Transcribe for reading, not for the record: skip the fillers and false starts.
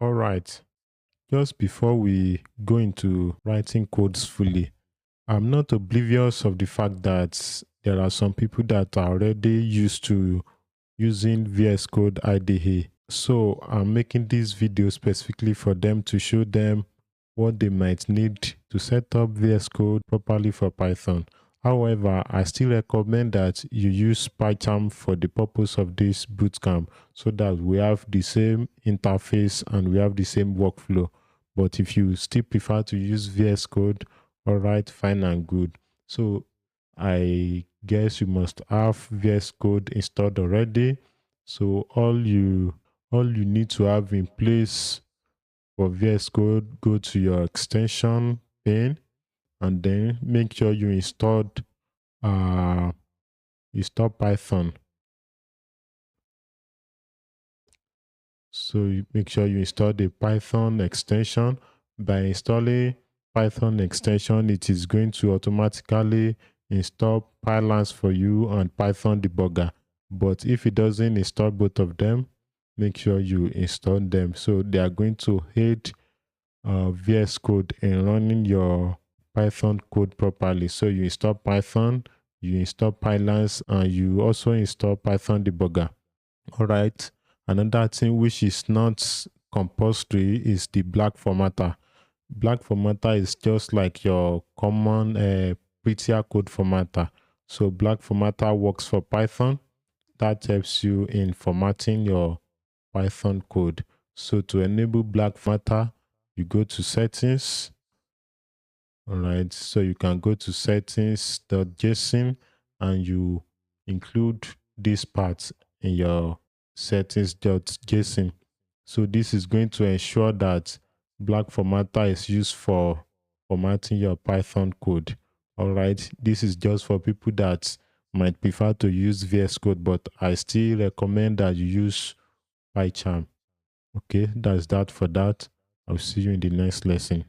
All right. Just before we go into writing codes fully, I'm not oblivious of the fact that there are some people that are already used to using VS Code IDE. So I'm making this video specifically for them to show them what they might need to set up VS Code properly for Python. However, I still recommend that you use PyCharm for the purpose of this bootcamp so that we have the same interface and we have the same workflow. But if you still prefer to use VS Code, all right, fine and good. So I guess you must have VS Code installed already. So all you need to have in place for VS Code, go to your extension pane and then make sure you install Python. So you make sure you install the Python extension. By installing Python extension, it is going to automatically install Pylance for you and Python debugger. But if it doesn't install both of them, make sure you install them. So they are going to aid VS Code in running your Python code properly. So you install Python, you install Pylance, and you also install Python debugger. All right. Another thing which is not compulsory is the black formatter. Black formatter is just like your common prettier code formatter. So black formatter works for Python. That helps you in formatting your Python code. So to enable black formatter, you go to settings. All right. So you can go to settings.json and you include this part in your settings.json. So this is going to ensure that black formatter is used for formatting your Python code. All right. This is just for people that might prefer to use VS Code, but I still recommend that you use PyCharm. Okay, that's that for that. I'll see you in the next lesson.